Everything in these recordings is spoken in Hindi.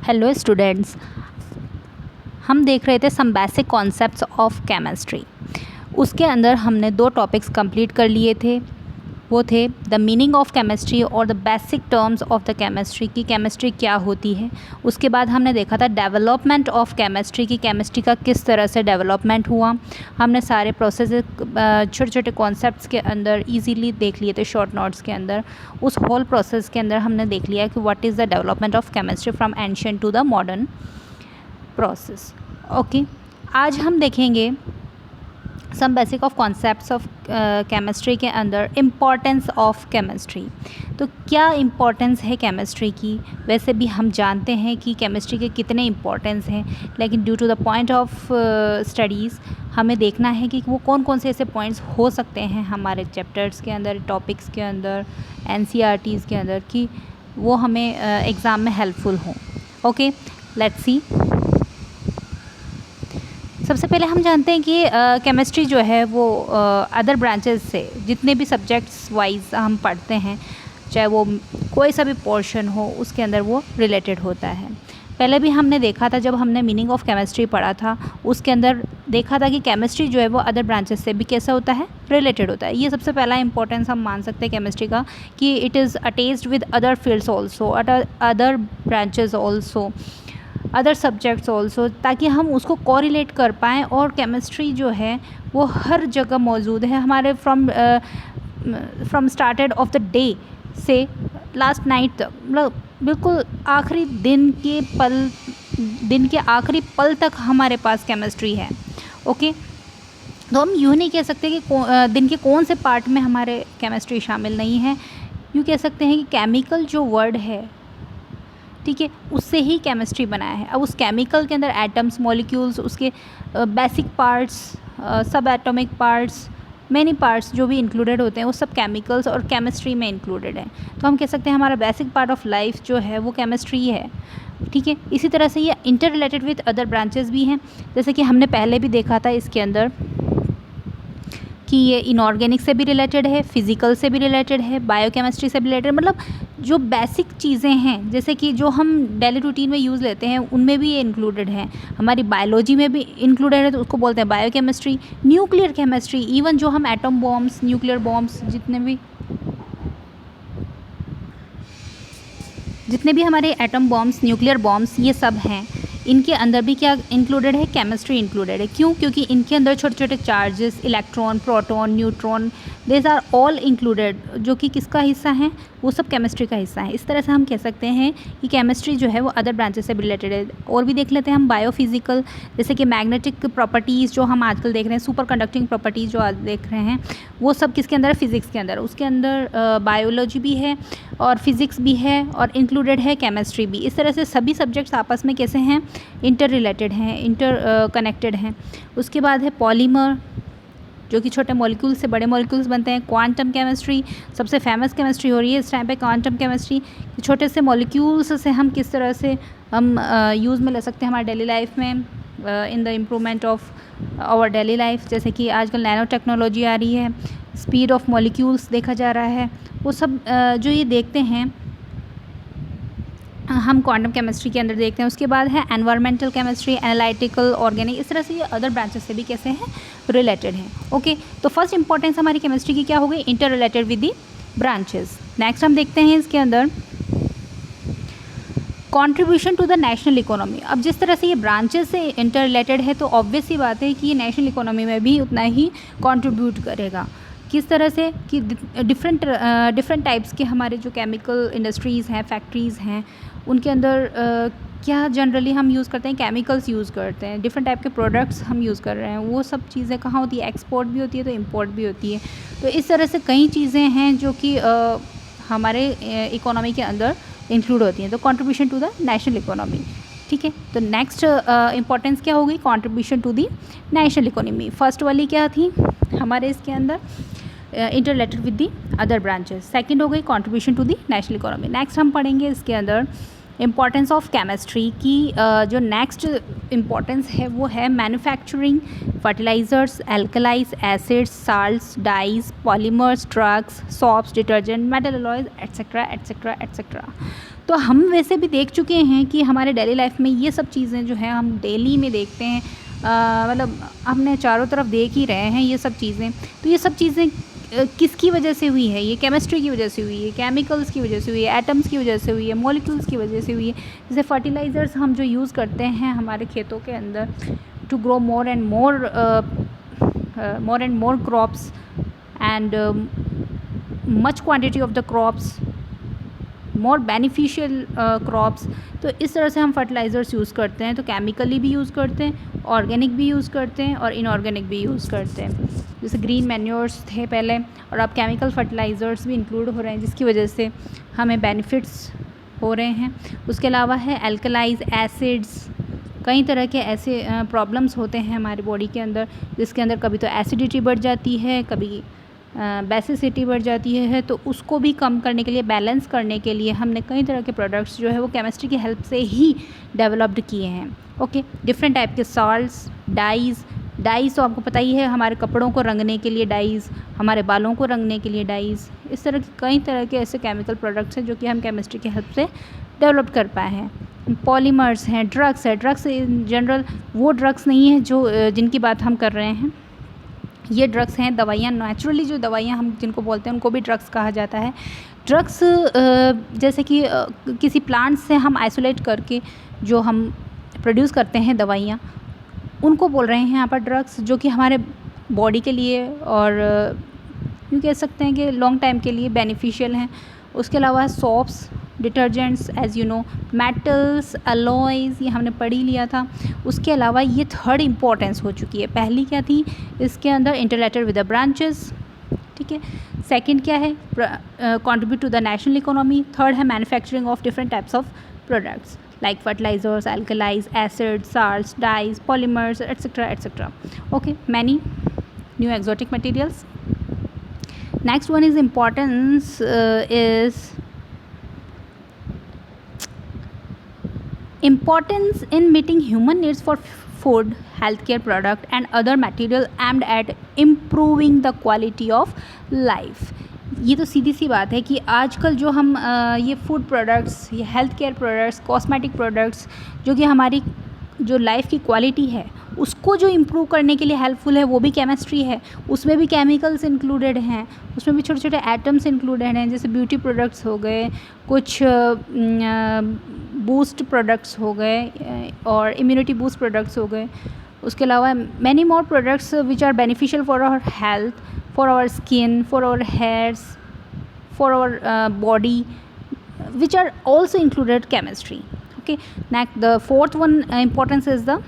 हेलो स्टूडेंट्स, हम देख रहे थे some basic concepts of chemistry. उसके अंदर हमने 2 टॉपिक्स कंप्लीट कर लिए थे। वो थे द मीनिंग ऑफ केमिस्ट्री और the basic terms of the chemistry की केमिस्ट्री क्या होती है। उसके बाद हमने देखा था डेवलपमेंट ऑफ केमिस्ट्री की केमिस्ट्री का किस तरह से डेवलपमेंट हुआ। हमने सारे प्रोसेस छोटे छोटे कॉन्सेप्ट्स के अंदर इजीली देख लिए थे शॉर्ट नोट्स के अंदर। उस होल प्रोसेस के अंदर हमने देख लिया कि what is the development of chemistry from ancient to the modern process. Okay, आज हम देखेंगे some basic of concepts of chemistry के अंदर इम्पॉर्टेंस ऑफ केमिस्ट्री। तो क्या इम्पॉर्टेंस है केमिस्ट्री की? वैसे भी हम जानते हैं कि केमिस्ट्री के कितने इम्पॉर्टेंस हैं, लेकिन due to the point of studies हमें देखना है कि वो कौन कौन से ऐसे पॉइंट्स हो सकते हैं हमारे चैप्टर्स के अंदर, टॉपिक्स के अंदर, NCERTs के अंदर, कि वो हमें एग्ज़ाम में हेल्पफुल हों। Okay, let's see. सबसे पहले हम जानते हैं कि केमिस्ट्री जो है वो अदर ब्रांचेस से जितने भी सब्जेक्ट्स वाइज हम पढ़ते हैं, चाहे वो कोई सा भी पोर्शन हो, उसके अंदर वो रिलेटेड होता है। पहले भी हमने देखा था जब हमने मीनिंग ऑफ केमिस्ट्री पढ़ा था, उसके अंदर देखा था कि केमिस्ट्री जो है वो अदर ब्रांचेस से भी कैसा होता है, रिलेटेड होता है। ये सबसे पहला इंपॉर्टेंस हम मान सकते हैं केमिस्ट्री का कि it is attached with other fields also, other branches also, other subjects also, ताकि हम उसको कोरिलेट कर पाएँ। और केमिस्ट्री जो है वो हर जगह मौजूद है हमारे from started off the day से लास्ट नाइट तक, मतलब बिल्कुल आखिरी दिन के आखिरी पल तक हमारे पास केमिस्ट्री है। ओके, तो हम यूँ नहीं कह सकते कि दिन के कौन से पार्ट में हमारे केमिस्ट्री शामिल नहीं है। यूँ कह सकते हैं कि केमिकल जो वर्ड है, ठीक है, उससे ही केमिस्ट्री बनाया है। अब उस केमिकल के अंदर एटम्स, मॉलिक्यूल्स, उसके बेसिक पार्ट्स, सब एटॉमिक पार्ट्स, मैनी पार्ट्स जो भी इंक्लूडेड होते हैं वो सब केमिकल्स और केमिस्ट्री में इंक्लूडेड है। तो हम कह सकते हैं हमारा बेसिक पार्ट ऑफ लाइफ जो है वो केमिस्ट्री है। ठीक है, इसी तरह से ये inter related with other branches भी हैं, जैसे कि हमने पहले भी देखा था इसके अंदर कि ये इनऑर्गेनिक से भी रिलेटेड है, फिज़िकल से भी रिलेटेड है, बायोकेमिस्ट्री से भी रिलेटेड, मतलब जो बेसिक चीज़ें हैं जैसे कि जो हम डेली रूटीन में यूज़ लेते हैं उनमें भी ये इंक्लूडेड है। हमारी बायोलॉजी में भी इंक्लूडेड है, तो उसको बोलते हैं बायोकेमिस्ट्री। न्यूक्लियर केमिस्ट्री, इवन जो हम एटम बॉम्ब्स, न्यूक्लियर बॉम्ब्स, जितने भी हमारे एटम बॉम्ब्स, न्यूक्लियर बॉम्ब्स, ये सब हैं, इनके अंदर भी क्या इंक्लूडेड है, केमिस्ट्री इंक्लूडेड है। क्यों? क्योंकि इनके अंदर छोटे छोटे charges, electron, proton, neutron, this are all included, जो कि किसका हिस्सा है, वो सब केमिस्ट्री का हिस्सा है। इस तरह से हम कह सकते हैं कि केमिस्ट्री जो है वो अदर ब्रांचेस से भी रिलेटेड है। और भी देख लेते हैं हम बायोफिजिकल, जैसे कि मैग्नेटिक प्रॉपर्टीज़ जो हम आजकल देख रहे हैं, सुपर कंडक्टिंग प्रॉपर्टीज़ जो आज देख रहे हैं, वो सब किसके अंदर है, फिज़िक्स के अंदर। उसके अंदर बायोलॉजी भी है और फिज़िक्स भी है और इंक्लूडेड है केमिस्ट्री भी। इस तरह से सभी सब्जेक्ट्स आपस में कैसे हैं, इंटर रिलेटेड हैं, इंटर कनेक्टेड हैं। उसके बाद है पॉलीमर, जो कि छोटे मॉलिक्यूल्स से बड़े मॉलिक्यूल्स बनते हैं। क्वांटम केमिस्ट्री, सबसे फेमस केमिस्ट्री हो रही है इस टाइम पे क्वांटम केमिस्ट्री। छोटे से मॉलिक्यूल्स से हम किस तरह से हम यूज़ में ले सकते हैं हमारे डेली लाइफ में, in the improvement of our daily life. जैसे कि आजकल नैनो टेक्नोलॉजी आ रही है, स्पीड ऑफ मॉलिक्यूल्स देखा जा रहा है, वो सब जो ये देखते हैं हम क्वांटम केमिस्ट्री के अंदर देखते हैं। उसके बाद है एनवायरमेंटल केमिस्ट्री, एनालिटिकल, ऑर्गेनिक, इस तरह से ये अदर ब्रांचेस से भी कैसे हैं, रिलेटेड हैं। ओके, तो फर्स्ट इंपॉर्टेंस हमारी केमिस्ट्री की क्या हो गई, inter related with the branches. Next हम देखते हैं इसके अंदर contribution to the national economy. अब जिस तरह से ये ब्रांचेस से इंटर रिलेटेड है, तो ऑब्वियस सी बात है कि ये नेशनल इकोनॉमी में भी उतना ही कंट्रीब्यूट करेगा। किस तरह से कि डिफरेंट टाइप्स के हमारे जो केमिकल इंडस्ट्रीज़ हैं, फैक्ट्रीज़ हैं, उनके अंदर क्या जनरली हम यूज़ करते हैं, केमिकल्स यूज़ करते हैं, डिफरेंट टाइप के प्रोडक्ट्स हम यूज़ कर रहे हैं। वो सब चीज़ें कहाँ होती है, एक्सपोर्ट भी होती है तो इंपोर्ट भी होती है। तो इस तरह से कई चीज़ें हैं जो कि हमारे इकोनॉमी के अंदर इंक्लूड होती हैं। तो contribution to the national economy, ठीक है। तो नेक्स्ट इंपॉर्टेंस क्या होगी, contribution to the national economy. First वाली क्या थी हमारे इसके अंदर, inter related with the other branches. Second हो गई contribution to the national economy. Next हम पढ़ेंगे इसके अंदर इम्पॉर्टेंस ऑफ केमिस्ट्री की। जो नेक्स्ट इम्पॉर्टेंस है वो है manufacturing, fertilizers, alkalis, acids, salts, dyes, polymers, drugs, soaps, detergent, metal alloys, etcetera etcetera etcetera. तो हम वैसे भी देख चुके हैं कि हमारे डेली लाइफ में ये सब चीज़ें जो हैं हम डेली में देखते हैं, मतलब हमने चारों तरफ देख ही रहे हैं ये सब चीज़ें। तो ये सब चीज़ें किसकी वजह से हुई है? ये केमिस्ट्री की वजह से हुई है, केमिकल्स की वजह से हुई है, एटम्स की वजह से हुई है, मॉलिक्यूल्स की वजह से हुई है। जैसे फर्टिलाइज़र्स हम जो यूज़ करते हैं हमारे खेतों के अंदर to grow more and more crops and much quantity of the crops, more beneficial crops. तो इस तरह से हम फर्टिलाइज़र्स यूज़ करते हैं। तो केमिकली भी यूज़ करते हैं, ऑर्गेनिक भी यूज़ करते हैं और इनऑर्गेनिक भी यूज़ करते हैं। जैसे ग्रीन मैन्योर्स थे पहले, और अब केमिकल फर्टिलाइज़र्स भी इंक्लूड हो रहे हैं जिसकी वजह से हमें बेनिफिट्स हो रहे हैं। उसके अलावा है एल्कलाइज एसिड्स, कई तरह के ऐसे प्रॉब्लम्स होते हैं हमारी बॉडी के अंदर जिसके अंदर कभी तो एसिडिटी बढ़ जाती है, कभी बेसिसिटी बढ़ जाती है। तो उसको भी कम करने के लिए, बैलेंस करने के लिए हमने कई तरह के प्रोडक्ट्स जो है वो केमिस्ट्री की हेल्प से ही डेवलप्ड किए हैं। ओके, डिफरेंट टाइप के सॉल्ट्स, डाइज़ तो आपको पता ही है, हमारे कपड़ों को रंगने के लिए डाइज़, हमारे बालों को रंगने के लिए डाइज़। इस तरह के कई तरह के ऐसे केमिकल प्रोडक्ट्स हैं जो कि हम केमिस्ट्री की हेल्प से डेवलप कर पाए हैं। पॉलीमर्स हैं, ड्रग्स है। ड्रग्स इन जनरल वो ड्रग्स नहीं है जो जिनकी बात हम कर रहे हैं, ये ड्रग्स हैं, दवाइयाँ, नेचुरली जो दवाइयाँ हम जिनको बोलते हैं उनको भी ड्रग्स कहा जाता है। ड्रग्स जैसे कि किसी प्लांट से हम आइसोलेट करके जो हम प्रोड्यूस करते हैं दवाइयाँ, उनको बोल रहे हैं यहाँ पर ड्रग्स, जो कि हमारे बॉडी के लिए और यूँ कह सकते हैं कि लॉन्ग टाइम के लिए बेनिफिशियल हैं। उसके अलावा soaps, detergents, as you know, metals, alloys, ये हमने पढ़ ही लिया था। उसके अलावा ये थर्ड इम्पॉर्टेंस हो चुकी है। पहली क्या थी इसके अंदर? इंटरलेटर विद द ब्रांचेस, ठीक है। सेकंड क्या है? Contribute to the national economy. Third है manufacturing of different types of products like fertilizers, alkalis, acids, salts, dyes, polymers, etc., etc. Okay, many new exotic materials. Next one is importance is importance in meeting human needs for food, healthcare product and other material aimed at improving the quality of life. ये तो सीधी सी बात है कि आजकल जो हम ये फूड प्रोडक्ट्स, ये health care products, cosmetic products, जो कि हमारी जो लाइफ की क्वालिटी है उसको जो इम्प्रूव करने के लिए हेल्पफुल है, वो भी केमिस्ट्री है। उसमें भी केमिकल्स इंक्लूडेड हैं, उसमें भी छोटे छोटे एटम्स इंक्लूडेड हैं। जैसे ब्यूटी प्रोडक्ट्स हो गए, कुछ बूस्ट प्रोडक्ट्स हो गए और इम्यूनिटी बूस्ट प्रोडक्ट्स हो गए। उसके अलावा many more products which are beneficial for our health, for our skin, for our hairs, for our body, which are also included chemistry. Okay, next the fourth one importance is the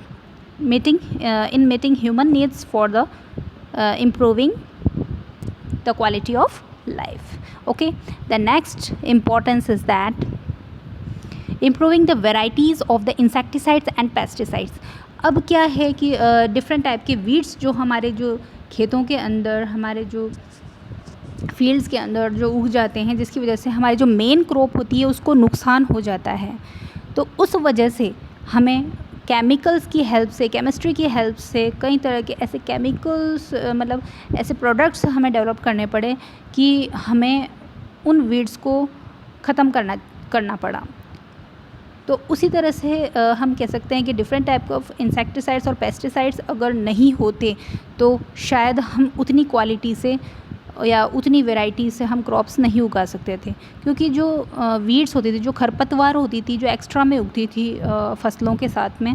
meeting human needs for the improving the quality of life. Okay, the next importance is that improving the varieties of the insecticides and pesticides. अब क्या है कि डिफरेंट टाइप के वीड्स जो हमारे जो खेतों के अंदर, हमारे जो फील्ड्स के अंदर जो उग जाते हैं, जिसकी वजह से हमारी जो मेन क्रॉप होती है उसको नुकसान हो जाता है। तो उस वजह से हमें केमिकल्स की हेल्प से, केमिस्ट्री की हेल्प से कई तरह के ऐसे केमिकल्स, मतलब ऐसे प्रोडक्ट्स हमें डेवलप करने पड़े कि हमें उन वीड्स को ख़त्म करना पड़ा। तो उसी तरह से हम कह सकते हैं कि डिफरेंट टाइप ऑफ इंसेक्टिसाइड्स और पेस्टिसाइड्स अगर नहीं होते तो शायद हम उतनी क्वालिटी से या उतनी वैरायटी से हम क्रॉप्स नहीं उगा सकते थे। क्योंकि जो वीड्स होती थी, जो खरपतवार होती थी, जो एक्स्ट्रा में उगती थी फसलों के साथ में,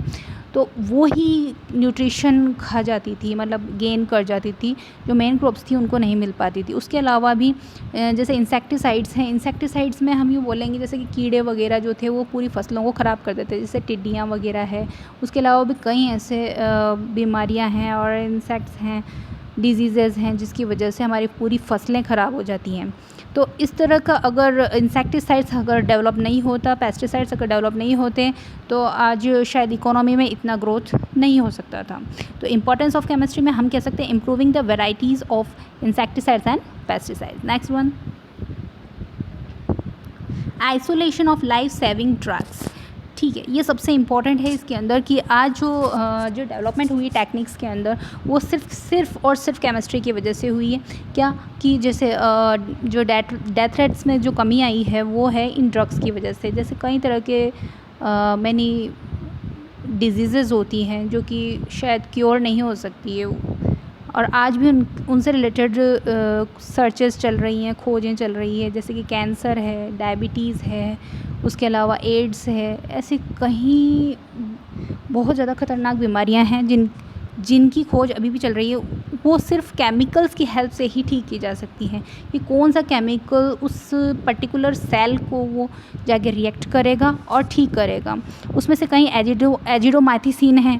तो वो ही न्यूट्रिशन खा जाती थी, मतलब गेन कर जाती थी, जो मेन क्रॉप्स थी उनको नहीं मिल पाती थी। उसके अलावा भी जैसे इंसेक्टिसाइड्स हैं, इंसेक्टिसाइड्स में हम यूँ बोलेंगे जैसे कि कीड़े वगैरह जो थे वो पूरी फसलों को ख़राब कर देते, जैसे टिड्डियाँ वगैरह है। उसके अलावा भी कई ऐसे बीमारियाँ हैं और इंसेक्ट्स हैं, डिजीज़ेज़ हैं, जिसकी वजह से हमारी पूरी फसलें ख़राब हो जाती हैं। तो इस तरह का अगर इंसेक्टिसाइड्स अगर डेवलप नहीं होता, पेस्टिसाइड्स अगर डेवलप नहीं होते, तो आज शायद इकोनॉमी में इतना ग्रोथ नहीं हो सकता था। तो इम्पोर्टेंस ऑफ केमिस्ट्री में हम कह सकते हैं improving the varieties of insecticides and pesticides. Next one, isolation of life saving drugs. ठीक है, ये सबसे इम्पॉर्टेंट है इसके अंदर कि आज जो डेवलपमेंट हुई टेक्निक्स के अंदर वो सिर्फ और सिर्फ केमिस्ट्री की वजह से हुई है। क्या कि जैसे जो डेथ रेट्स में जो कमी आई है वो है इन ड्रग्स की वजह से। जैसे कई तरह के मैनी डिजीज़ेज़ होती हैं जो कि शायद क्योर नहीं हो सकती है, और आज भी उनसे रिलेटेड सर्चेस चल रही हैं, खोजें चल रही है, जैसे कि कैंसर है, डायबिटीज़ है, उसके अलावा एड्स है। ऐसी कहीं बहुत ज़्यादा ख़तरनाक बीमारियां हैं जिनकी खोज अभी भी चल रही है। वो सिर्फ केमिकल्स की हेल्प से ही ठीक की जा सकती हैं कि कौन सा केमिकल उस पर्टिकुलर सेल को वो जाके रिएक्ट करेगा और ठीक करेगा। उसमें से कई एजिडोमाइसिन हैं,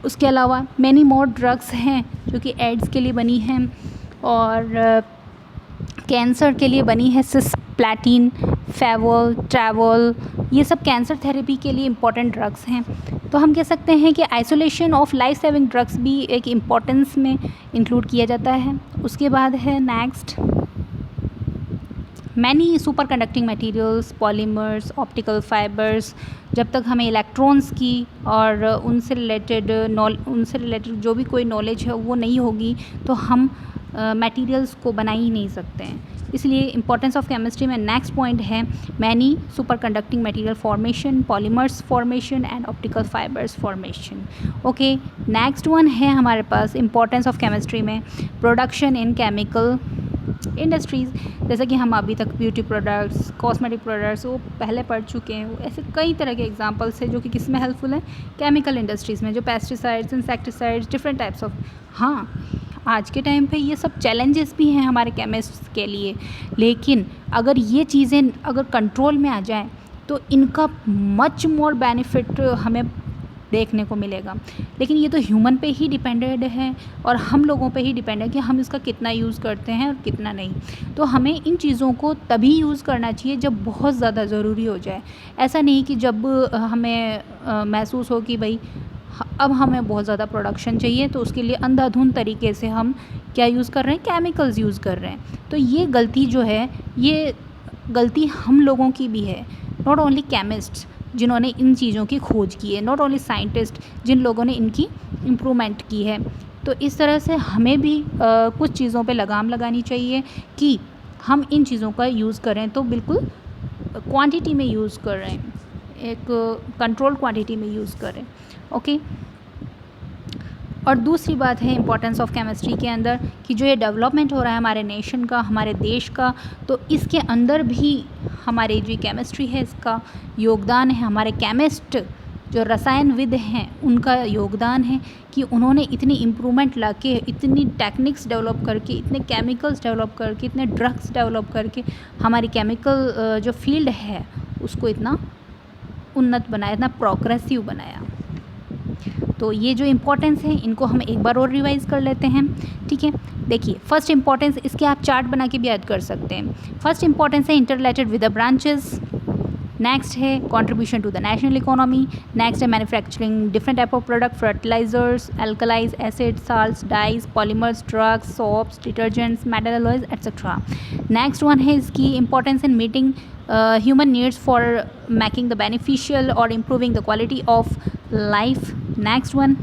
उसके अलावा मैनी मोर ड्रग्स हैं जो कि एड्स के लिए बनी हैं और कैंसर के लिए बनी है सिस्प्लैटिन, फेवोल, ट्रैवल, ये सब कैंसर थेरेपी के लिए इम्पॉर्टेंट ड्रग्स हैं। तो हम कह सकते हैं कि isolation of life saving drugs भी एक इम्पॉर्टेंस में इंक्लूड किया जाता है। उसके बाद है next many super conducting materials, polymers, optical fibres. जब तक हमें इलेक्ट्रॉन्स की और उनसे रिलेटेड जो भी कोई नॉलेज है वो नहीं होगी तो हम मटेरियल्स को बना ही नहीं सकते हैं। इसलिए इंपॉर्टेंस ऑफ केमिस्ट्री में नेक्स्ट पॉइंट है many super conducting material formation, polymers formation and optical fibres formation. Okay, next one है हमारे पास इंपॉर्टेंस ऑफ केमिस्ट्री में प्रोडक्शन इन केमिकल इंडस्ट्रीज़। जैसे कि हम अभी तक ब्यूटी प्रोडक्ट्स, कॉस्मेटिक प्रोडक्ट्स वो पहले पढ़ चुके हैं। ऐसे कई तरह के एग्जांपल्स हैं जो कि किस में हेल्पफुल है, केमिकल इंडस्ट्रीज़ में, जो pesticides, insecticides, different types of. हाँ, आज के टाइम पे ये सब चैलेंजेस भी हैं हमारे केमिस्ट्स के लिए, लेकिन अगर ये चीज़ें अगर कंट्रोल में आ जाएँ तो इनका मच मोर बेनिफिट हमें देखने को मिलेगा। लेकिन ये तो ह्यूमन पे ही डिपेंडेड है और हम लोगों पे ही डिपेंड है कि हम इसका कितना यूज़ करते हैं और कितना नहीं। तो हमें इन चीज़ों को तभी यूज़ करना चाहिए जब बहुत ज़्यादा ज़रूरी हो जाए। ऐसा नहीं कि जब हमें महसूस हो कि भाई अब हमें बहुत ज़्यादा प्रोडक्शन चाहिए तो उसके लिए अंधाधुंध तरीके से हम क्या यूज़ कर रहे हैं, केमिकल्स यूज़ कर रहे हैं। तो ये गलती जो है, ये गलती हम लोगों की भी है, नॉट ओनली केमिस्ट्स जिन्होंने इन चीज़ों की खोज की है, नॉट ओनली साइंटिस्ट जिन लोगों ने इनकी इम्प्रूवमेंट की है। तो इस तरह से हमें भी कुछ चीज़ों पे लगाम लगानी चाहिए कि हम इन चीज़ों का यूज़ करें तो बिल्कुल क्वांटिटी में यूज़ कर रहे हैं, एक कंट्रोल क्वांटिटी में यूज़ करें। ओके, और दूसरी बात है इंपॉर्टेंस ऑफ केमिस्ट्री के अंदर कि जो ये डेवलपमेंट हो रहा है हमारे नेशन का, हमारे देश का, तो इसके अंदर भी हमारे जो केमिस्ट्री है इसका योगदान है। हमारे केमिस्ट जो रसायनविद हैं उनका योगदान है कि उन्होंने इतनी इम्प्रूवमेंट लाके, इतनी टेक्निक्स डेवलप करके, इतने केमिकल्स डेवलप करके, इतने ड्रग्स डेवलप करके हमारी केमिकल जो फील्ड है उसको इतना उन्नत बनाया, इतना प्रोग्रेसिव बनाया। तो ये जो इम्पोर्टेंस है इनको हम एक बार और रिवाइज़ कर लेते हैं। ठीक है, देखिए फर्स्ट इंपॉर्टेंस, इसके आप चार्ट बना के भी ऐड कर सकते हैं। फर्स्ट इंपॉर्टेंस है inter related with the branches. Next है contribution to the national economy. Next है manufacturing different type of product, fertilizers, alkalis, acid, salts, dyes, polymers, drugs, soaps, detergents, metal alloys etcetera. Next one है इसकी importance in meeting human needs for making the beneficial or improving the quality of life. Next one,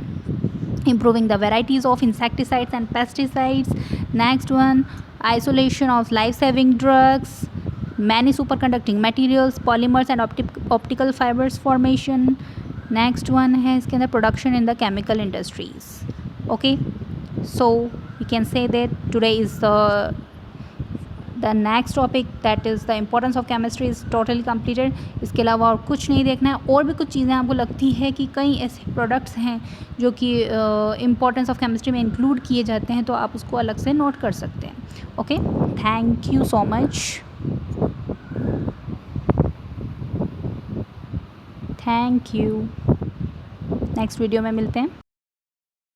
improving the varieties of insecticides and pesticides. Next one, isolation of life-saving drugs, many superconducting materials, polymers and optical fibers formation. Next one है इसके अंदर production in the chemical industries. Okay, so we can say that today is the next topic, that is the importance of chemistry, is totally completed. इसके अलावा और कुछ नहीं देखना है। और भी कुछ चीज़ें आपको लगती है कि कई ऐसे प्रोडक्ट्स हैं जो कि importance of chemistry में इंक्लूड किए जाते हैं तो आप उसको अलग से नोट कर सकते हैं। Okay, thank you so much, thank you. Next video में मिलते हैं।